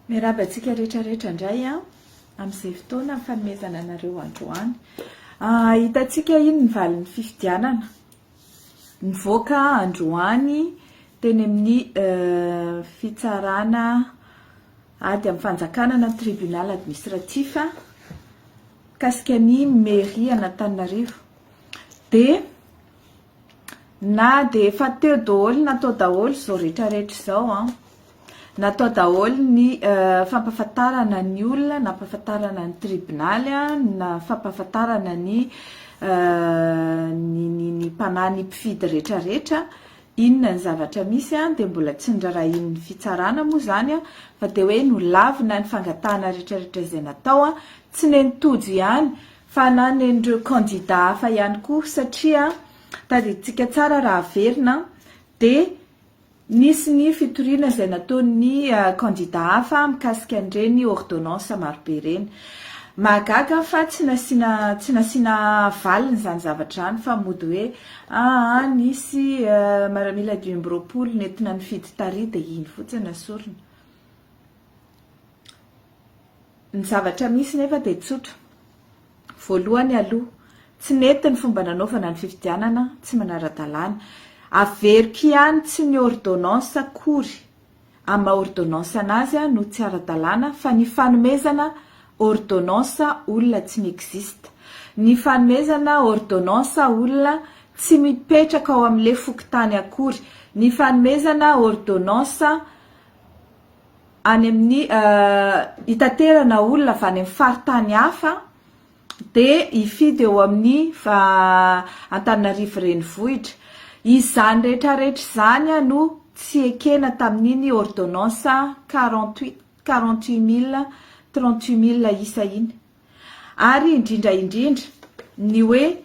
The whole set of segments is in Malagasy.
Miarabantsika rehetrarehetra indray amin'izay fotoana amin'ny fanomezana anareo androany. Hitantsika iny ny valin'ny fifidianana. Nivoaka androany teny amin'ny fitsarana ady amin'ny fanjakana na tribunal administratif kasika ny mairie Antananarivo. Dia na dia efa teo daholo natao daholo izao rehetrarehetra izao natao daholo ny fampahafantarana ny olona, na fampahafantarana ny tribunaly, na fampahafantarana ny mpanahy ny mpifidy rehetrarehetra inona ny zavatra misy dia mbola tsy nirarahin'ny fitsarana moa izany fa dia hoe nolavina ny fangatahana rehetrarehetra izay natao tsy nenitojo ihany fa na nen'ireo kandida hafa ihany koa satria tadiditsika tsara raha averina dia nisy ny fitoriana izay nataon'ny kandida hafa mikasika an'ireny ordonnance marobe ireny. Mahagaga fa tsy nasiana valiny izany zavatra izany fa mody hoe nisy miaramila 2020 nentina nifidy tary dia iny fotsiny nasorina. Ny zavatra misy nefa dia tsotra. Voalohany aloha tsy nety ny fomba nanaovana ny fifidianana tsy manara-dalàna. Averiko ihany tsy ny ordonnance akory amin'ny ordonnance anazy no tsy ara-dalàna fa ny fanomezana ordonnance olona tsy miexiste. Ny fanomezana ordonnance olona tsy mipetraka ao amin'ilay fokontany akory. Ny fanomezana ordonnance any amin'ny hitaterana olona avy any amin'ny faritany hafa dia hifidy eo amin'ny Antananarivo renivohitra. Izany rehetrarehetra izany no tsy ekena tamin'iny ordonnance 38,000 isa iny. Ary indrindra ny hoe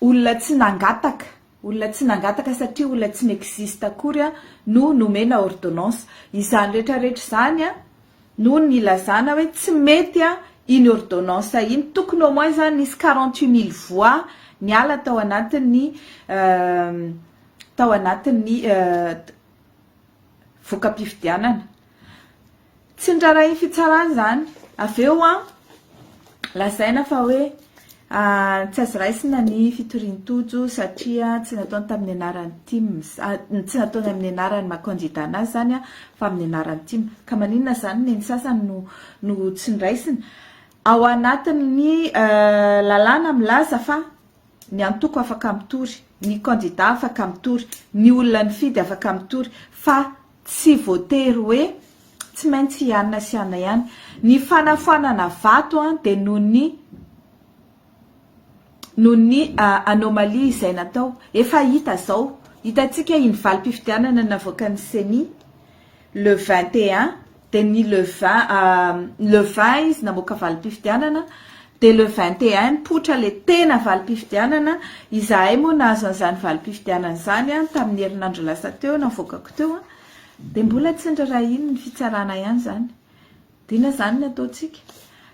olona tsy nangataka satria olona tsy miexiste akory no nomena ordonnance. Izany rehetrarehetra izany no nilazana hoe tsy mety iny ordonnance iny, tokony au moins zany nisy 48,000 voix niala tao anatin'ny voka-pifidianana. Tsy nirarahin'ny fitsarana zany. Aveo lazaina fa hoe tsy azo raisina ny fitorian-tojo satria tsy nataony tamin'ny anaran'ny team, tsy nataony amin'ny anaran'ny maha-kandida anazy zany fa amin'ny anaran'ny team. Ka maninona zany ny sasany no tsy niraisina. Ao anatin'ny lalàna milaza fa ny antoko afaka mitory, ny kandida afaka mitory, ny olona nifidy afaka mitory, fa tsy voatery hoe tsy maintsy ianona sy ianona ihany. Ny fanafoanana vato dia noho ny anomalie izay natao. Efa hita zao, hitantsika iny valim-pifidianana navoaka ny CENI le 21 dia ny le 20 izy namoaka valim-pifidianana dia le 21 nipoitra le tena valim-pifidianana. Izahay moa nahazo an'izany valim-pifidianana izany tamin'ny herinandro lasa teo navoakako teo dia mbola tsy nirarahin'ny fitsarana ihany zany. Dina zany nataontsika.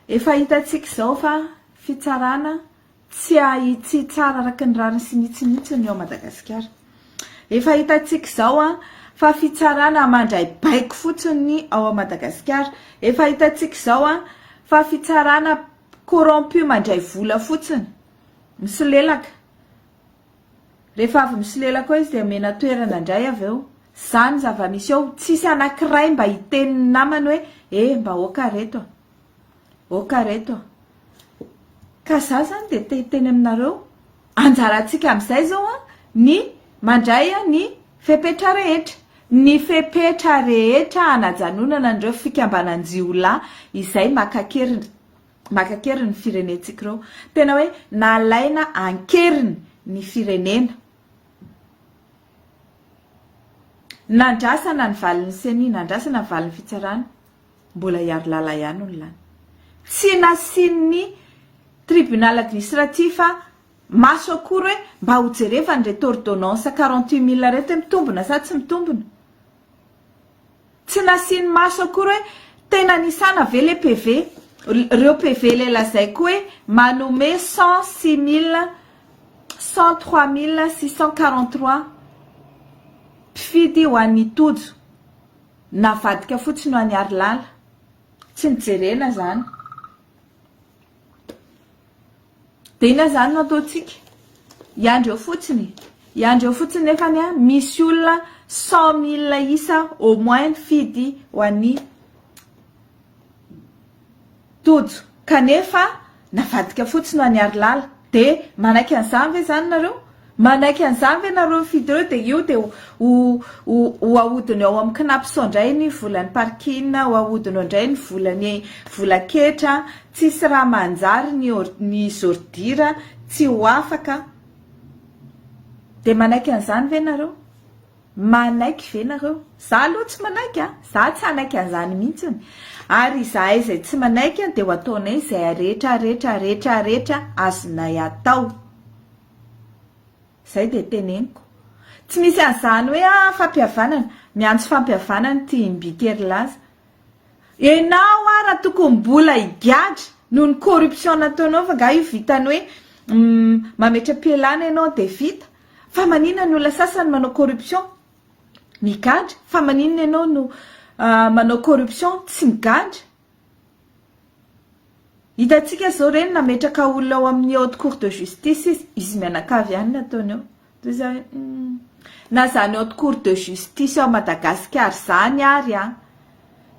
Efa hitantsika izao fa fitsarana tsy tsara araka ny rariny sy nitsinitsiny ao Madagasikara. Efa hitantsika izao fa fitsarana mandray baiko fotsiny ao Madagasikara. Efa hitantsika izao fa fitsarana corrompu mandray vola fotsiny, misilelaka. Rehefa avy misilelaka ao izy dia mena toerana indray avy eo. Zany zava-misy ao, tsisy anankiray mba hiteniny namany hoe mba okareto. Ka za zany dia teny aminareo, anjarantsika amin'izay zao ny mandray ny fepetra rehetra. Ny fepetra rehetra anajanonana an'ireo fikambanan-jiolahy izay makakeriny ny firenentsika ireo. Tena hoe nalaina ankeriny ny firenena. Nandrasana ny valin'ny CENI, nandrasana ny valin'ny fitsarana, mbola hiaro lala ihany olona. Tsy nasian'ny tribunal administratif maso akory hoe mba ho jerevany reto ordonnance 48,000 reto mitombona sa tsy mitombona. Tsy nasiany maso akory hoe tena nisana ve le PV, ireo PV le lazaiko hoe manome 103,643 mpifidy ho an'ny tojo. navadika fotsiny ho any ary lala tsy nijerena zany de ina zany no ataotsika iandreo fotsiny nefany a misy olona 100 000 isa au moins fidy ho any tojo kanefa navadika fotsiny ho any ary lala de manaiky an'izany ve zany nareo manaiky an'izany ve nareo fidy reo de io de ho ahodiny ao amin'ny kinapisao indray ny volan'ny parkina ho ahodiny indray ny volaketra tsisy raha manjary ny zordira tsy ho afaka de manaiky an'izany ve nareo manaiky ve nareo za aloha tsy manaiky za tsy anaiky an'izany mihitsiny ary zahay zay tsy manaiky de ho ataonay zay rehetra azonay atao zay de teneniko tsy misy an'izany hoe fampihavanana miantso fampihavanana ty mbikery laza enao raha tokony mbola igadra noho ny corruption nataonao fa nga io vitany hoe mametra-pielana ianao de vita fa maninona ny olona sasany manao corruption migadra fa maninona ianao no manao corruption tsy migadra hitatsika zao reny nametraka olona ao amin'ny haute cour de justice izy mianakavy ihany nataony eo na zany haute cour de justice ao Madagasikara zany ary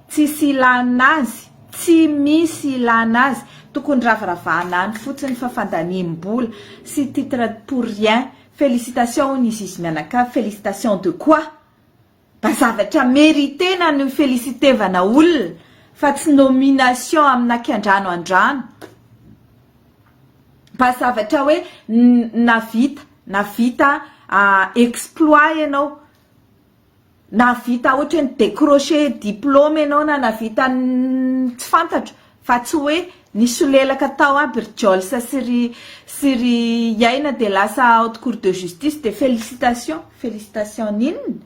tsisy ilanazy tsy misy ilanazy tokony ravaravahana any fotsiny fa fandanimbola sy titre pour rien félicitations izy izy mianakavy félicitations de quoi ba zavatra mérité na ny félicitevana olona fa tsy nomination aminakiandrano andrano ba zavatra hoe navita exploit ianao navita ohatra ny décrocher diplôme ianao na navita tsy fantatro fa tsy hoe nisolelaka tao aby rijols sy ry iaina de lasa haute cour de justice de félicitations ninona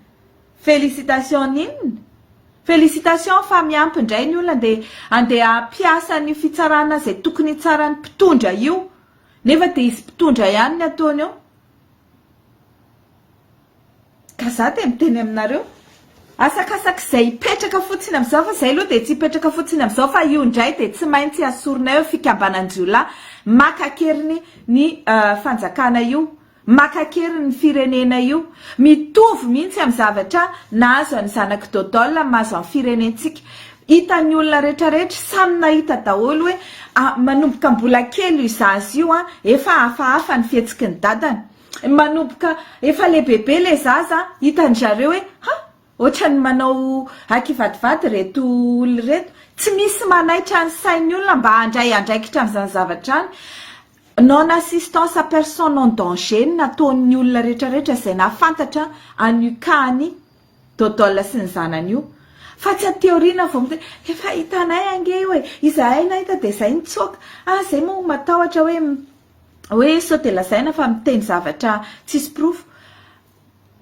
félicitations fa miampy indray ny olona de andeha piasa ny fitsarana zay tokony tsarany mpitondra io nefa de izy mpitondra ihany ny ataony eo ka za de miteny aminareo asakasaky zay ipetraka fotsiny am'izao fa zay aloha de tsy ipetraka fotsiny am'izao fa io indray de tsy maintsy asorina eo fikambanan-jiolahy makakeriny ny fanjakana io makakeriny ny firenena io mitovy mihitsy amin'ny zavatra nahazo any zanaky dodol mahazo amin'ny firenentsika hitan'ny olona rehetrarehetra samy nahita daholo hoe manomboka mbola kely io zazy io efa hafahafa ny fihetsiky ny dadany manomboka efa lehibehibe le zaza hitany zareo hoe ohatrany manao akivadivady reto olona reto tsy misy manaitra ny sain'ny olona mba handray andraikitra amin'izany zavatra any non assistance à personne en danger nataon'ny olona rehetrarehetra izay nahafantatra anukany dodol sy ny zanany io fa tsy ateoriana vao miteny efa hitanay ange hoe izahay nahita de zay nitsoaka zay moa matahotra hoe sao de lazaina fa miteny zavatra tsisy proof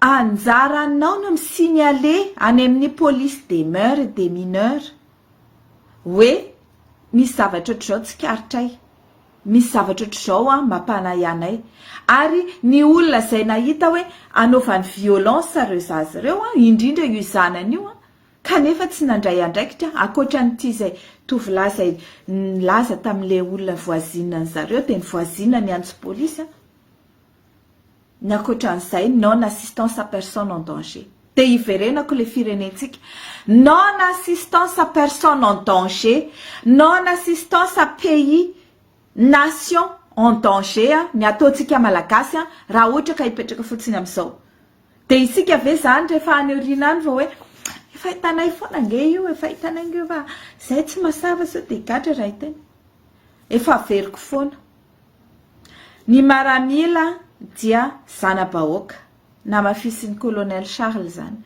anjaranao no misignaler any amin'ny police des mœurs et des mineurs hoe misy zavatra ohatr'izao tsy karitray misy zavatra ohatr'izao mampanahy anay ary ny olona zay nahita hoe anaovany violence sareo zazy reo indrindra io zanany io kanefa tsy nandray andraikitra akoatran'ity zay tovolahy zay nilaza tamin'le olona voisinany zareo de ny voisine niantso polisy ny akoatran'izay non assistance à personne en danger de iverenako le firenentsika non assistance à personne en danger non assistance à pays nation en danger ny ataontsika malagasy raha ohatra ka hipetraka fotsiny amin'izao de isika ave zany rehefa any aoriana any vao hoe efa hitanay foana nge io efa hitanay nge fa zay tsy masava sao de gadra raha hitany efa averiko foana ny maramila dia zana-bahoaka namafisin'ny colonel Charles zany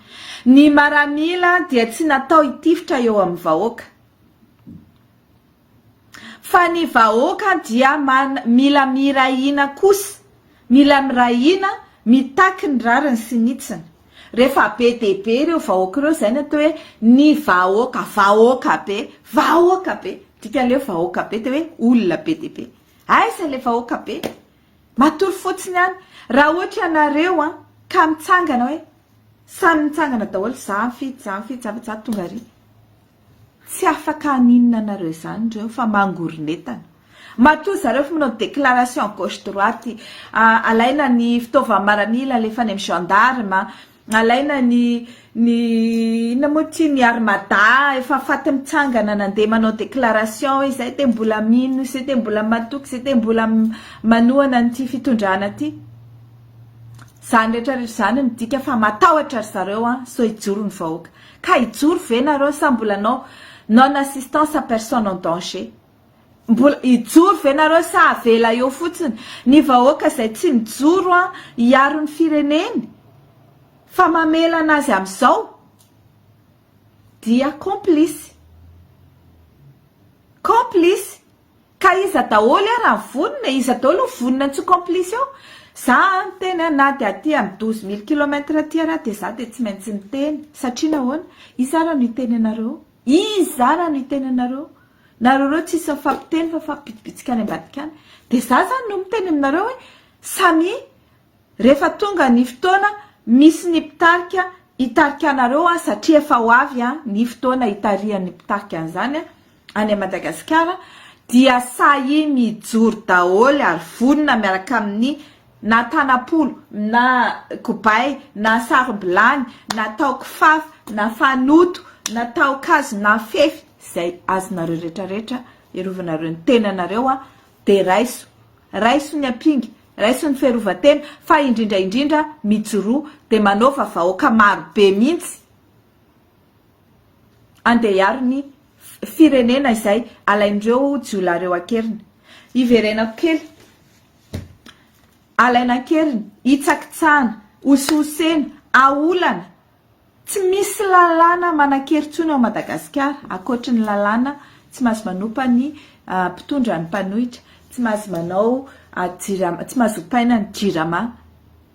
ny maramila dia tsy natao hitifitra eo amin'ny vahoaka fa ny vahoaka dia mila mirahina kosa mila mirahina mitaky ny rariny sy nitsiny rehefa be dehibe reo vahoaka reo zay natao hoe ny vahoaka be dikan'leo vahoaka be de hoe olona be dehibe aiza le vahoaka be matory fotsiny any raha ohatra ianareo ka mitsangana hoe samy mitsangana daholo za tonga ry tsy afaka aninona anareo izany reo fa mangoronetana matoa zareo fa manao déclaration gauche droite alaina ny fitaovana maramila alefa any amin'ny gendarme alaina ny namoty ny armada efa faty mitsangana nandeha manao déclaration hoe izay te mbola mino izay te mbola matoky izay te mbola manohana nyty fitondrana ty zany rehetrarehetra zany midika fa matahotra ry zareo so hijoro ny vahoaka ka hijoro ve nareo sa mbola non assistance à personne en danger mbola hijoro ve nareo sa avela eo fotsiny ny vahoaka izay tsy mijoro hiaro ny fireneny fa mamela anazy amin'izao dia complice ka iza daholo raha vonina iza daholo vonina tsy complice eo za miteny anaty aty amin'ny 12 000 km aty raha dia za dia tsy maintsy miteny satria nahoana iza raha no hiteny anareo nareo tsisy mifampiteny fa fampitsipitsika any ambadika any dia za zany no miteny aminareo hoe samy rehefa tonga ny fotoana misy ny mpitarika hitarika anareo satria efa ho avy ny fotoana hitarihan'ny mpitarika an'izany any Madagasikara dia sahy mijoro daholo ary vonina miaraka amin'ny na tanapolo na kobay na sarimbilany na taokifafy na fanoto na taokazo na fefy izay azonareo rehetrarehetra erovanareo ny tenanareo dia raiso ny ampingy raiso ny fiarovan-tena fa indrindra mijoro dia manaova vahoaka maro be mihitsy andeha hiaro ny firenena izay alaindreo jiolareo ankeriny iverenako kely alaina ankeriny hitsakitsahana hosihosena aolana tsy misy lalàna manan-kery ao Madagasikara akoatra ny lalàna tsy mahazo manompa ny mpitondra ny mpanohitra tsy mahazo manao tsy mahazo opaina ny jirama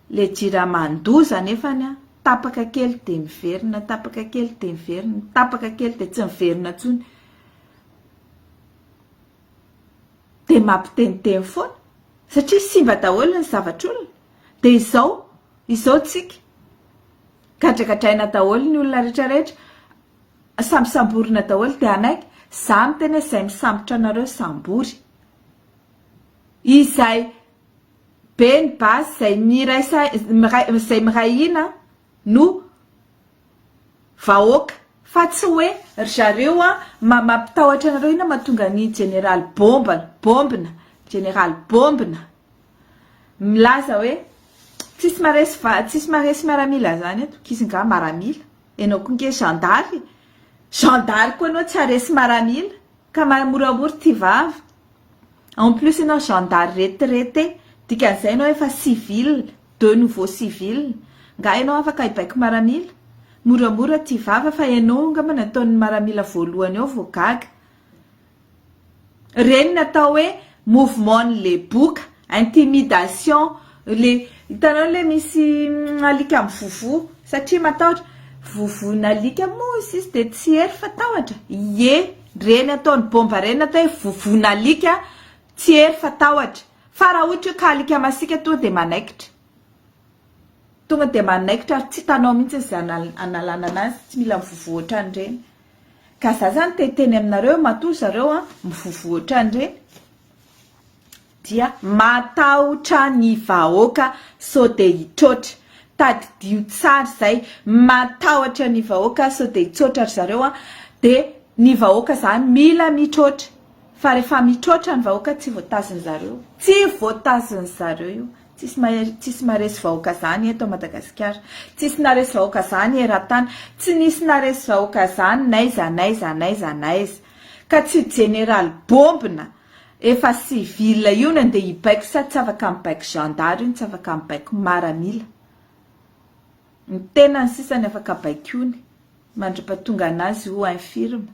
le jirama andoza nefany tapaka kely dia miverina tapaka kely dia miverina tapaka kely dia tsy miverina intsony dia mampiteniteny foana satria simba daholo ny zavatr'olona dia izao tsika gadragadraina daholo ny olona rehetrarehetra sambosamborina daholo dia anaiky za miteny izay misambotra anareo sambory izay be ny basy izay mirahina no vahoaka fa tsy hoe ry zareo mampitahotra anareo ina mahatonga ny général bombina milaza hoe tsisy maresy miaramila zany eto kizinga maramila enao konge gendary koa anao tsy aresy maramila ka mamoramora ty vava en plus enao gendary retraité dikan'izay enao efa civil de nouveau civil nga enao afaka hibaiko maramila moramora ty vava fa enao nga nataon'ny maramila voalohany eo voagaga reny natao hoe mouvement le boka intimidation le hitanao le misy alika amin'ny vovo satria matahotra vovona alika moa izy dia tsy hery fa tahotra reny ataony bomba reny natao hoe vovona alika tsy hery fa tahotra fa raha ohatra ka alika masika tonga dia manaikitra ary tsy tanao mihitsy izay analana anazy tsy mila mivovo ohatrany reny ka za zany teteny aminareo matoa zareo mivovo ohatrany reny dia matahotra ny vahoaka so dia hitroatra tadidio tsara izay matahotra ny vahoaka so dia hitsotra ry zareo dia ny vahoaka zany mila mitroatra fa rehefa mitroatra ny vahoaka tsy voataziny zareo io tsisy maresy vahoaka zany eto Madagasikara tsisy naresy vahoaka zany eran-tany tsy nisy naresy vahoaka zany naiza ka tsy général bombina efa civil io ny andeha hibaiko sa tsy afaka mibaiko gendary io tsy afaka mibaiko maramila ny tena ny sisany afaka baiko io mandra-pahatonga anazy ho infirme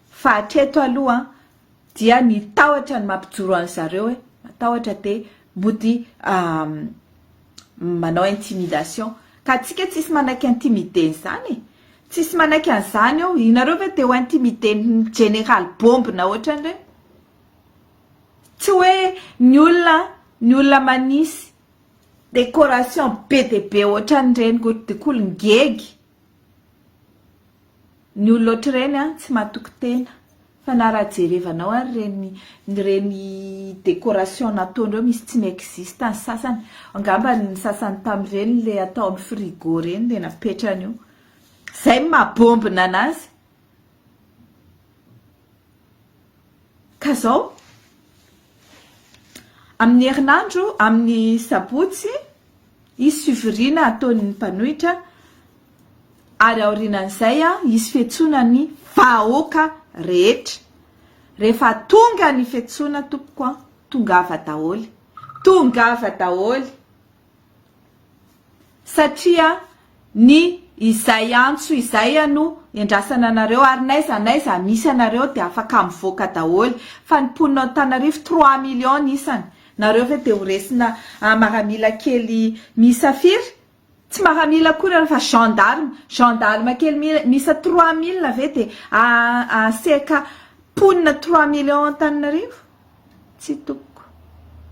fa hatreto aloha dia ny tahotra ny mampijoro an zareo matahotra dia mody manao intimidation ka atsika tsisy manaiky intimideny zany tsisy manaiky an'izany eo inareo ve dia ho intimideny général bombina ohatran'ireny tsy hoe ny olona manisy décoration be dia be ohatran'ireny godikolongegy ny olona ohatr'ireny tsy mahatoky tena fa na raha jerevanao ary reny décoration nataondreo misy tsy miexiste ny sasany angamba ny sasany tamin'ireny le ataony frigo reny le napetrany io zay mahabombina anazy ka zao amin'ny herinandro amin'ny sabotsy isy fivoriana ataon'ny mpanohitra ary aorinan'izay isy fiantsonany vahoaka rehetra rehefa tonga ny fiantsona tompoko tongava daholy satria ny izay antso izay no endrasana anareo ary naiza misy anareo dia afaka mivoaka daholy fa ny mponina Antananarivo 3 millions isany nareo ve dia horesina maramila kely misafiry tsy maramila koa fa gendarme kely misa 3000 ve dia aseka mponina 3 millions Antananarivo tsy tokoko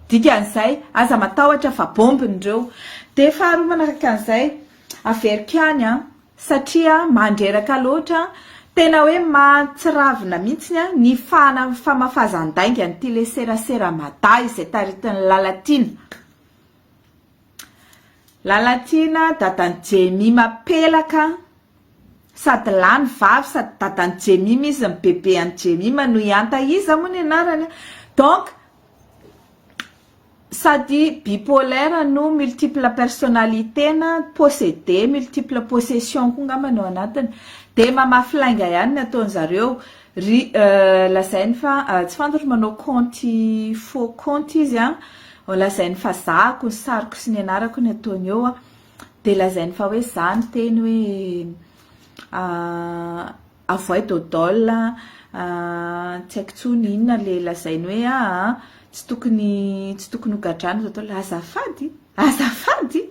dikan'izay aza matahotra fa bombin'ireo dia faharoa manaraka an'izay averika any satria mandreraka loatra tena hoe matsiravina mihitsy ny famafazan-dainga ny tyle serasera maday izay taritin'ny lalatina dadan'ny Jemima pelaka sady lany vavy sady dadan'ny Jemima izy ny bebe an'ny Jemima no ianta-iza moa ny anarany donc sady bipolaire no multiple personnalité na possédé multiple possession koa ngamba no anatiny dia mamafilainga ihany ny ataony zareo lazainy fa tsy fantatra manao compte faux compte izy lazainy fa zako ny sariko sy ny anarako ny ataony eo dia lazainy fa hoe zany teny hoe avoid dodol tsy haiko tsony inona le lazainy hoe tsy tokony hogadrany dodol azafady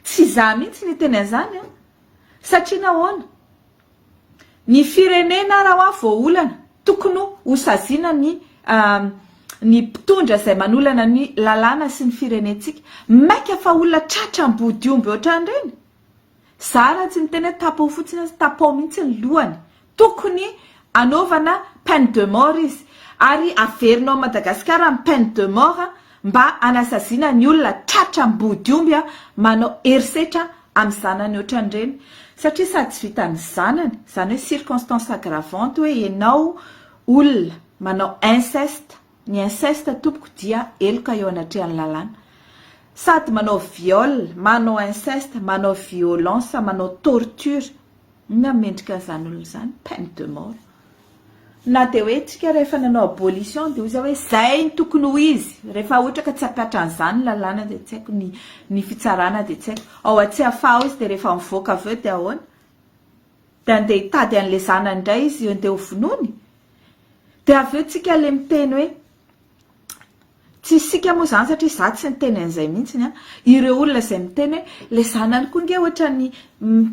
tsy za mihitsy ny teny an'izany satria nahoana ny firenena raha voaolana tokony hosaziana ny mpitondra izay manolana ny lalàna sy ny firenentsika maika fa olona tratram-bodiomby ohatran'ireny zara tsy miteny hoe tapao fotsiny tapao mihitsy ny lohany tokony anaovana peine de mort izy ary averinao Madagasikara amin'ny peine de mort mba anasaziana ny olona tratram-bodiomby manao herisetra amin'ny zanany ohatran'ireny satria sady tsy vitany zanany izany hoe circonstance aggravante hoe ianao olona manao inceste ny inceste tompoko dia eloka eo anatrehan'ny lalàna sady manao viol manao inceste manao violence manao torture na mendrika izany olona izany peine de mort na dia hoe tsika rehefa nanao abolition dia ozy hoe zay ny tokony ho izy rehefa ohatra ka tsy apiatra an'izany lalàna dia tsy haiko ny fitsarana dia tsy haiko ao atsy afaho izy dia rehefa mivoaka avy eo dia ahoana dia andeha hitady an'ilay zanany indray izy andeha ho vonony dia avy eo tsika le miteny hoe tsy isika moa zany satria za tsy niteny an'izay mihitsy ireo olona izay miteny hoe le zanany koa nge ohatra ny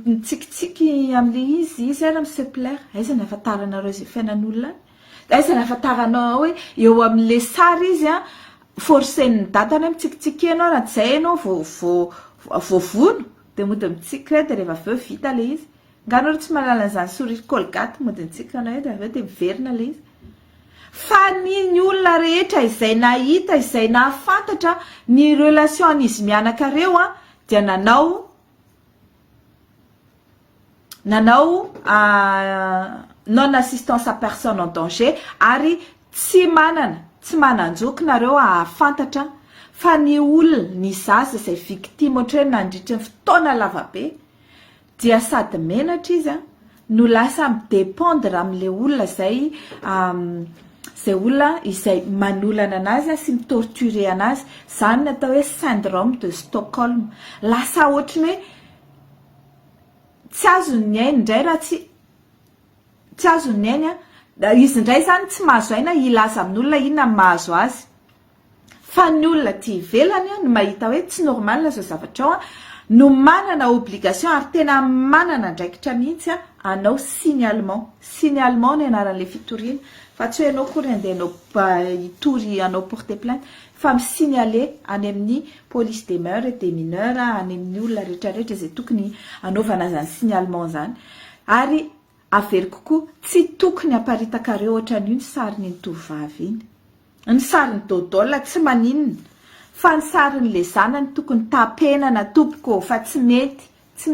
mitsikitsiky amin'le izy ara monsieur plaire aiza ny afantaranareo izay fiainan'olona any aiza ny afantaranao hoe eo amin'le sary izy forcen'ny datany hoe mitsikitsiky ianao raha tsy zay ianao voavono dia mody mitsiky re dia rehefa avy eo vita le izy nganao tsy mahalala an'izany sourire colgate mody mitsiky anao dia avy eo dia miverina le izy fa ny olona rehetra izay nahita izay nahafantatra ny relation an'izy mianakareo dia nanao non assistance à personne en danger ary tsy mananjoky nareo ahafantatra fa ny olona ny zaza izay victime ohatrany nandritra ny fotoana lavabe dia sady menatra izy no lasa midépendre amin'le olona zay olona izay manolana anazy sy mitorture anazy zany natao hoe syndrome de Stockholm lasa ohatrany hoe tsy azony ainy indray raha tsy azony ainy izy indray zany tsy mahazo aina ilaza amin'olona inona mahazo azy fa ny olona tia ivelany no mahita hoe tsy normal zao zavatra ao no manana obligation ary tena manana ndraikitra mihitsy anao signalement ny anaran'le fitoriana fa tsy hoe anao kory andeha anao hitory anao porter plainte fa misignaler any amin'ny police des mœurs et des mineurs any amin'ny olona rehetrarehetra izay tokony anaovana zany signalement zany ary avery kokoa tsy tokony aparitakare ohatran'io ny sarin'ny tovavy iny ny sarin'ny dôdôla tsy maninona fa ny sarin'le zanany tokony tapenana tompoko fa tsy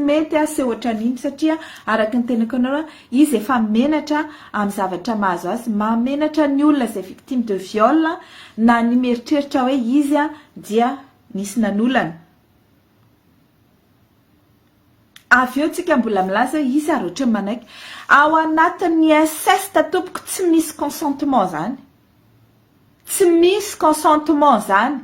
mety ase ohatran'iny satria araka ny tenako anao izy efa menatra amin'ny zavatra mahazo azy mamenatra ny olona izay victime de viol na ny mieritreritra hoe izy dia nisy nanolana avy eo tsika mbola milaza izy ary ohatran'ny manaiky ao anatin'ny inceste tompoko tsy misy consentement zany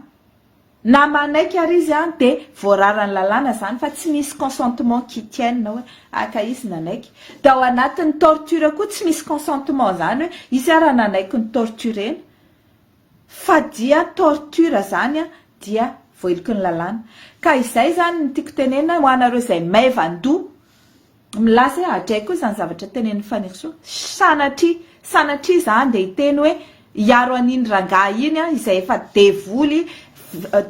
na manaiky ary izy dia voararany lalàna zany fa tsy misy consentement qui tienne hoe aka izy nanaiky dia ao anatin'ny torture koa tsy misy consentement zany hoe izy raha nanaiky ny torturena fa dia torture zany dia voeloky ny lalàna ka izay zany ny tiako tenena ho anareo izay maivandoa milaza hoe adraiko koa zany zavatra tenen'ny faniriso sanatria zany dia hiteny hoe hiaro an'iny rangahy iny izay efa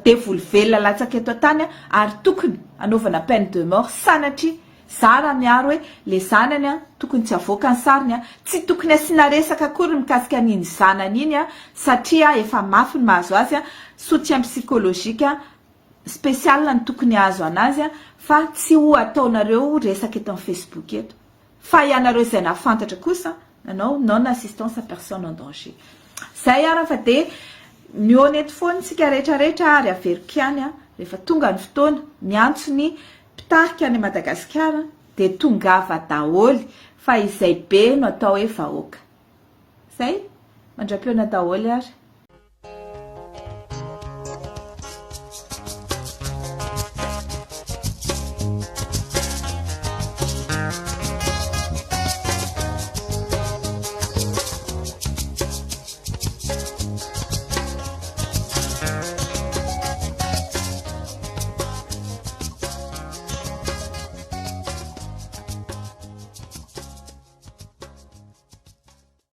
devoly velona latsaka eto tany ary tokony anaovana peine de mort sanatria zara miaro hoe le zanany tokony tsy avoaka ny sariny tsy tokony asiana resaka akory mikasika an'iny zanany iny satria efa mafy ny mahazo azy soutien psychologique spécial ny tokony azo anazy fa tsy ho ataonareo resaka eto amin'ny Facebook eto fa ianareo izay nafantatra kosa nanao non assistance à personne en danger zay ara fa de mihonety foana tsika rehetrarehetra ary averiko ihany rehefa tonga ny fotoana miantso ny mpitarika any Madagasikara dia tongava daholy fa izay be no atao hoe vahoaka zay mandram-peona daholy ary